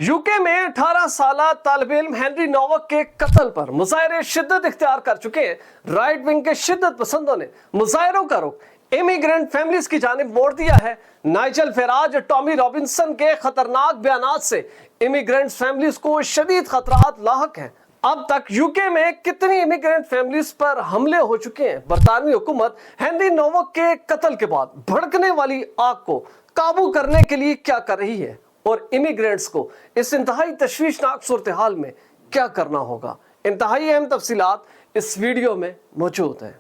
UK में 18 साला तालिब इल्म हेनरी नोवक के कत्ल पर मुजाहिरे शिद्दत इख्तियार कर चुके हैं। राइट विंग के शिद्दत पसंदों ने मुजाहिरों का रुख इमिग्रेंट फैमिलीज की जानिब मोड़ दिया है। नाइजल फेराज और टॉमी रॉबिन्सन के खतरनाक बयानात से इमिग्रेंट फैमिलीज को शदीद खतरात लाहक हैं। अब तक यूके में कितनी इमिग्रेंट फैमिलीज पर हमले हो चुके हैं। बरतानवी हुकूमत हेनरी नोवक के कत्ल के बाद भड़कने वाली आग को काबू करने के लिए क्या कर रही है और इमिग्रेंट्स को इस इंतहाई तशवीशनाक सूरत हाल में क्या करना होगा, इंतहाई अहम तफसीलात इस वीडियो में मौजूद हैं।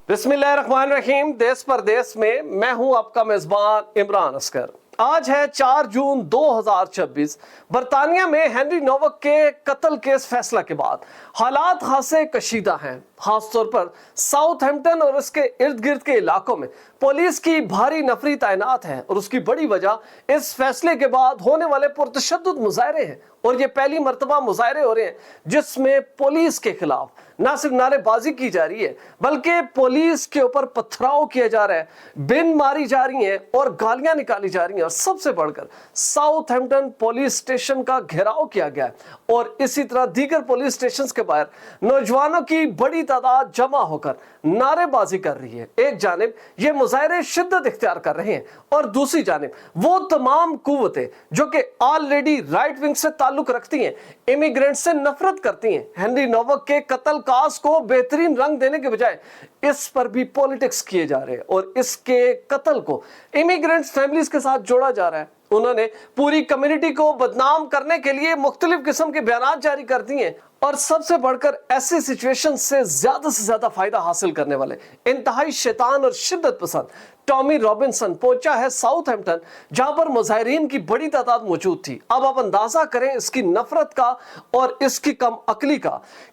बिस्मिल्लाहिर्रहमानिर्रहीम। देश परदेश में मैं हूं आपका मेजबान इमरान असगर। आज है 4 जून 2026। बरतानिया में हेनरी नोवक के कत्ल केस फैसला के बाद हालात खासे कशीदा हैं। खासतौर पर साउथहैम्पटन और इसके इर्द गिर्द के इलाकों में पुलिस की भारी नफरी तैनात है और उसकी बड़ी वजह इस फैसले के बाद होने वाले पुरतशद्दुद मुजाहरे हैं। और ये पहली मर्तबा मुजाहरे हो रहे हैं जिसमें पुलिस के खिलाफ ना सिर्फ नारेबाजी की जा रही है बल्कि पुलिस के ऊपर पथराव किया जा रहा है, बिन मारी जा रही है और गालियां निकाली जा रही हैं। और सबसे बढ़कर साउथहैम्पटन पुलिस स्टेशन का घेराव किया गया है और इसी तरह दीगर पुलिस स्टेशन के बाहर नौजवानों की बड़ी तादाद जमा होकर नारेबाजी कर रही है। एक जानिब ये मुजाहरे शिद्दत इख्तियार कर रहे हैं और दूसरी जानिब वो तमाम कुव्वतें जो कि ऑलरेडी राइट विंग से ताल्लुक रखती हैं, इमिग्रेंट से नफरत करती हैं, हेनरी नोवक के कत्ल कास को बेहतरीन रंग देने के बजाय इस पर भी पॉलिटिक्स किए जा रहे हैं और इसके कत्ल को इमिग्रेंट फैमिलीज के साथ जोड़ा जा रहा है। उन्होंने पूरी कम्युनिटी को बदनाम करने के लिए मुख्तलिफ किस्म के बयान जारी कर दिए हैं और सबसे बढ़कर ऐसी सिचुएशन से ज्यादा फायदा हासिल करने वाले इंतहाई शैतान और शिद्दत पसंद टॉमी रॉबिन्सन पहुंचा है साउथहैम्पटन, जहां पर मुजाहिरीन की बड़ी तादाद मौजूद थी। अब आप अंदाजा करें इसकी नफरत का और इसकी कम अकली का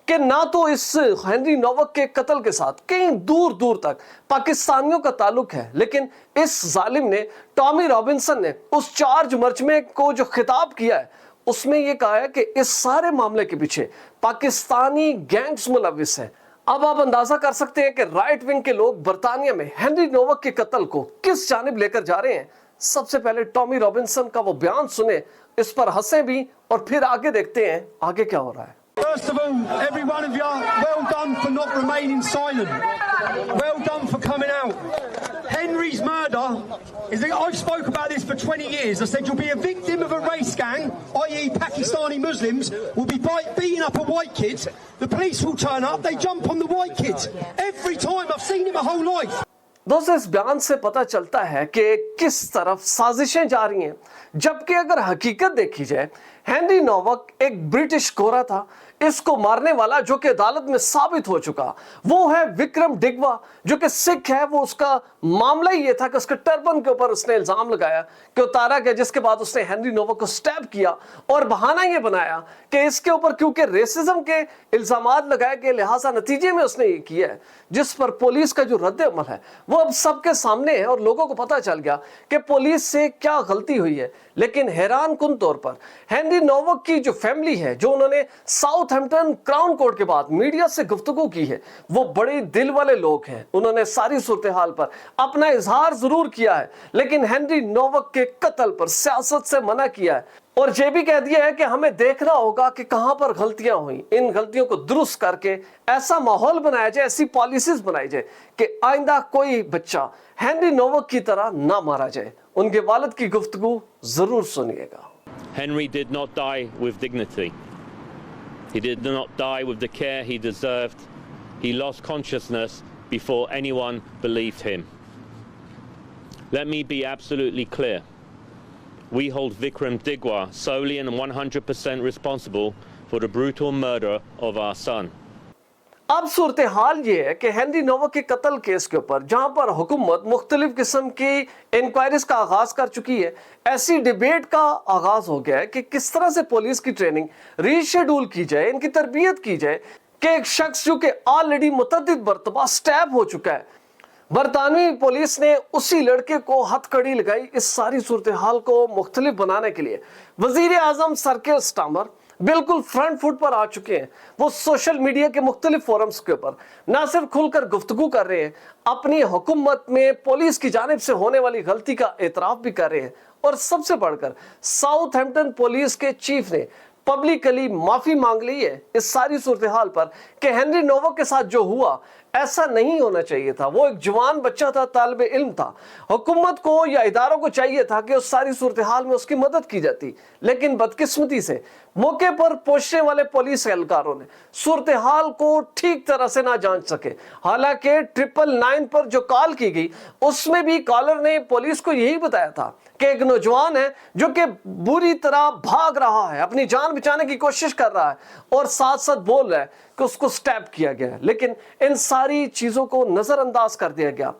कि ना तो इस हेनरी नोवक के कत्ल के साथ कहीं दूर दूर तक पाकिस्तानियों का ताल्लुक है, लेकिन इस जालिम ने टॉमी रॉबिन्सन ने उस चार्ज मर्चमे को जो खिताब किया है उसमें यह कहा है कि इस सारे मामले के पीछे पाकिस्तानी गैंग्स मुलविस हैं। अब आप अंदाजा कर सकते हैं कि राइट विंग के लोग बरतानिया में हेनरी नोवक के कत्ल को किस जानिब लेकर जा रहे हैं। सबसे पहले टॉमी रॉबिन्सन का वो बयान सुने, इस पर हंसे भी और फिर आगे देखते हैं आगे क्या हो रहा है। First of all, every one of you, well done for not remaining silent. Well done for coming out. Henry's murder is, I've spoke about this for 20 years. I said you'll be a victim of a race gang, i.e. Pakistani Muslims will be beating up a white kid. The police will turn up, they jump on the white kids. Every time, I've seen it my whole life. दोस्तों, इस बयान से पता चलता है कि किस तरफ साजिशें जा रही हैं, जबकि अगर हकीकत देखी जाए हेनरी नोवक एक ब्रिटिश गोरा था। इसको मारने वाला जो कि अदालत में साबित हो चुका वो है विक्रम डिगवा, जो कि सिख है। वो उसका मामला ही ये था कि उसके टर्बन के ऊपर उसने इल्जाम लगाया कि उतारा गया, जिसके बाद उसने हेनरी नोवक को स्टैब किया और बहाना ये बनाया कि इसके ऊपर क्योंकि रेसिज्म के इल्जामात लगाए गए लिहाजा नतीजे में उसने ये किया है, जिस पर पुलिस का जो रद्द अमल है वो अब सबके सामने है और लोगों को पता चल गया कि पुलिस से क्या गलती हुई है। लेकिन हैरान कुन तौर पर हेनरी नोवक की जो फैमिली है, जो उन्होंने साउथहैम्पटन क्राउन कोर्ट के बाद मीडिया से गुफ्तगू की है, वो बड़े दिल वाले लोग हैं। उन्होंने सारी सूरत हाल पर अपना इजहार जरूर किया है, लेकिन हेनरी नोवक के कत्ल पर सियासत से मना किया है और ये भी कह दिया है कि हमें देखना होगा कि कहां पर गलतियां हुई, इन गलतियों को दुरुस्त करके ऐसा माहौल बनाया जाए, ऐसी पॉलिसीज बनाई जाए कि आइंदा कोई बच्चा हेनरी नोवक की तरह ना मारा जाए। उनके वालिद की गुफ्तगू जरूर सुनिएगा। Henry did not die with dignity. He did not die with the care he deserved. He lost consciousness before anyone believed him. Let me be absolutely clear. We hold Vikram Digwa solely and 100% responsible for the brutal murder of our son. अब सूरत हाल ये है कि Henry नोवक के कत्ल case के ऊपर जहां पर हुकूमत मुख्तलिफ किस्म की इंक्वायरीज का आगाज कर चुकी है, ऐसी डिबेट का आगाज हो गया है कि किस तरह से पुलिस की ट्रेनिंग रीशेड्यूल की जाए, इनकी तरबियत की जाए कि एक शख्स जो कि ऑलरेडी मुतअद्दिद मरतबा स्टैब हो चुका है, बरतानवी पुलिस ने उसी लड़के को हथकड़ी लगाई। इस सारी सूरत हाल को मुख्तलिफ बनाने के लिए वजीर आजम सर के स्टामर बिल्कुल फ्रंट फुट पर आ चुके हैं। वो सोशल मीडिया के मुख्तलिफ फोरम्स के ऊपर ना सिर्फ खुलकर गुफ्तगू कर रहे हैं, अपनी हुकूमत में पुलिस की जानिब से होने वाली गलती का एतराफ भी कर रहे हैं और सबसे बढ़कर साउथहैम्पटन पुलिस के चीफ ने पब्लिकली माफी मांग ली है इस सारी सूरत हाल पर कि हेनरी नोवक के साथ जो हुआ ऐसा नहीं होना चाहिए था। वो एक जवान बच्चा था, तालिब इल्म था। हुकूमत को या इदारों को चाहिए था कि उस सारी सूरत हाल में उसकी मदद की जाती, लेकिन बदकिस्मती से मौके पर पहुंचने वाले पुलिस एहलकारों ने सूरत हाल को ठीक तरह से ना जांच सके। हालांकि 999 पर जो कॉल की गई उसमें भी कॉलर ने पुलिस को यही बताया था कि एक नौजवान है जो कि बुरी तरह भाग रहा है, अपनी जान बचाने की कोशिश कर रहा है और साथ साथ बोल रहा है कि उसको स्टैप किया गया है। लेकिन इन सारी चीजों को नजरअंदाज कर दिया गया।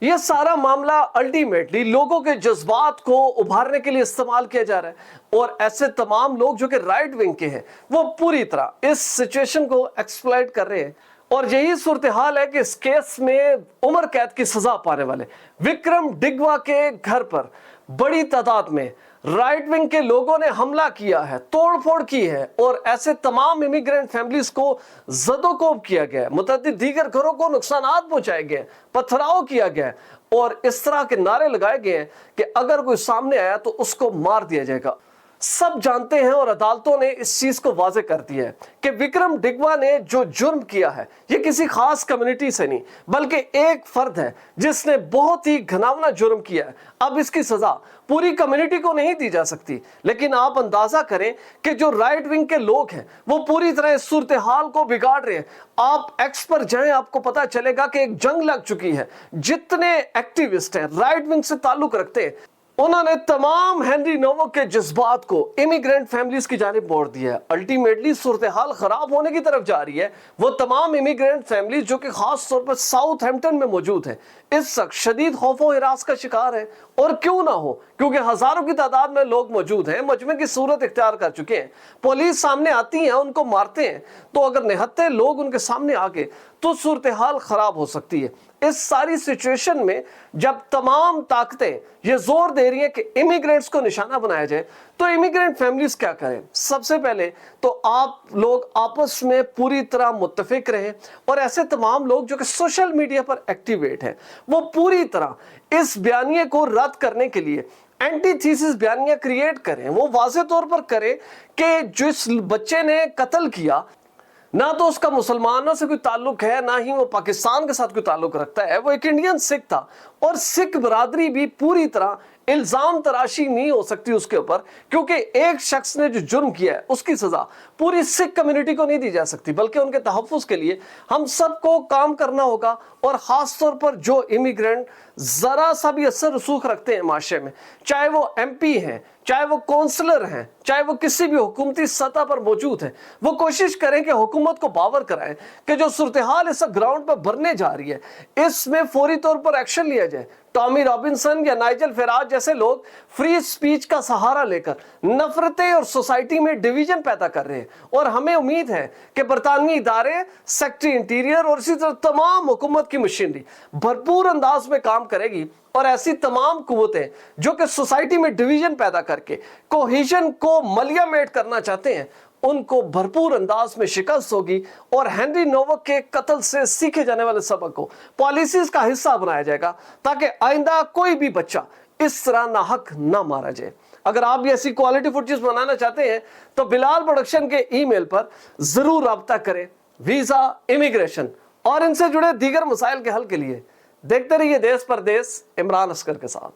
यह सारा मामला अल्टीमेटली लोगों के जज्बात को उभारने के लिए इस्तेमाल किया जा रहा है और ऐसे तमाम लोग जो कि राइट विंग के हैं वो पूरी तरह इस सिचुएशन को एक्सप्लॉइट कर रहे हैं। और यही सूरत हाल है कि इस केस में उम्र कैद की सजा पाने वाले विक्रम डिगवा के घर पर बड़ी तादाद में राइट विंग के लोगों ने हमला किया है, तोड़फोड़ की है और ऐसे तमाम इमिग्रेंट फैमिलीज को जदोकोब किया गया है, मुतअद्दिद दीगर घरों को नुकसानात पहुंचाए गए, पथराव किया गया है और इस तरह के नारे लगाए गए हैं कि अगर कोई सामने आया तो उसको मार दिया जाएगा। सब जानते हैं और अदालतों ने इस चीज को वाजे कर दिया है कि विक्रम डिगवा ने जो जुर्म किया है ये किसी खास कम्युनिटी से नहीं बल्कि एक फर्द है जिसने बहुत ही घिनौना जुर्म किया है। अब इसकी सजा पूरी कम्युनिटी को नहीं दी जा सकती, लेकिन आप अंदाजा करें कि जो राइट विंग के लोग हैं वो पूरी तरह इस सूरत हाल को बिगाड़ रहे हैं। आप एक्स पर जाएं, आपको पता चलेगा कि एक जंग लग चुकी है। जितने एक्टिविस्ट हैं राइट विंग से ताल्लुक रखते हैं उन्होंने तमाम हेनरी नोवक के जज्बात को इमिग्रेंट फैमिलीज की जानिब मोड़ दिया है। अल्टीमेटली सूरत हाल खराब होने की तरफ जा रही है। वो तमाम इमिग्रेंट फैमिलीज जो कि खास तौर पर साउथहैम्पटन में मौजूद है इस वक्त शदीद खौफ व हिरास का शिकार है। और क्यों ना हो, क्योंकि हजारों की तादाद में लोग मौजूद हैं, मजमे की सूरत इख्तियार कर चुके हैं। पुलिस सामने आती है, उनको मारते हैं, तो अगर निहत्ते लोग उनके सामने आ गए तो सूरत हाल खराब हो सकती है। इस सारी सिचुएशन में जब तमाम ताकतें ये जोर दे रही हैं कि इमिग्रेंट्स को निशाना बनाया जाए तो इमिग्रेंट फैमिलीज क्या करें? सबसे पहले तो आप लोग आपस में पूरी तरह मुत्तफिक रहें और ऐसे तमाम लोग जो कि सोशल मीडिया पर एक्टिवेट हैं वो पूरी तरह इस बयानिए को रद्द करने के लिए एंटीथीसिस बयानिया क्रिएट करें। वो वाज़े तौर पर करें कि जिस बच्चे ने कत्ल किया ना तो उसका मुसलमानों से कोई ताल्लुक है, ना ही वो पाकिस्तान के साथ कोई ताल्लुक रखता है, वो एक इंडियन सिख था और सिख बरादरी भी पूरी तरह इल्जाम तराशी नहीं हो सकती उसके ऊपर, क्योंकि एक शख्स ने जो जुर्म किया है उसकी सजा पूरी सिख कम्युनिटी को नहीं दी जा सकती, बल्कि उनके तहफ़्फ़ुज़ के लिए हम सबको काम करना होगा। और ख़ास तौर पर जो इमिग्रेंट ज़रा सा भी असर रसूख रखते हैं माशरे में, चाहे वो MP हैं, चाहे वो काउंसलर हैं, चाहे वो किसी भी हुकूमती सतह पर मौजूद हैं, वो कोशिश करें कि हुकूमत को बावर कराएं कि जो सूरत हाल इस ग्राउंड पर भरने जा रही है इसमें फौरी तौर पर एक्शन लिया जाए। टॉमी रॉबिन्सन या नाइजल फराज जैसे लोग फ्री स्पीच का सहारा लेकर नफरतें और सोसाइटी में डिवीजन पैदा कर रहे हैं और हमें उम्मीद है कि बरतानवी इदारे, सेक्रेटरी इंटीरियर और इसी तरह तमाम हुकूमत की मशीनरी भरपूर अंदाज में काम करेगी और ऐसी तमाम कुव्वतें जो कि सोसाइटी में डिवीजन पैदा करके कोहेजन को मलियामेट करना चाहते हैं उनको भरपूर अंदाज में शिकस्त होगी और हेनरी नोवक के कत्ल से सीखे जाने वाले सबक को पॉलिसीज का हिस्सा बनाया जाएगा ताकि आइंदा कोई भी बच्चा इस तरह नाहक ना मारा जाए। अगर आप भी ऐसी क्वालिटी फुटेज बनाना चाहते हैं तो बिलाल प्रोडक्शन के ईमेल पर जरूर राब्ता करें। वीजा, इमिग्रेशन और इनसे जुड़े दीगर मसाइल के हल के लिए देखते रहिए देश परदेश इमरान अस्कर के साथ।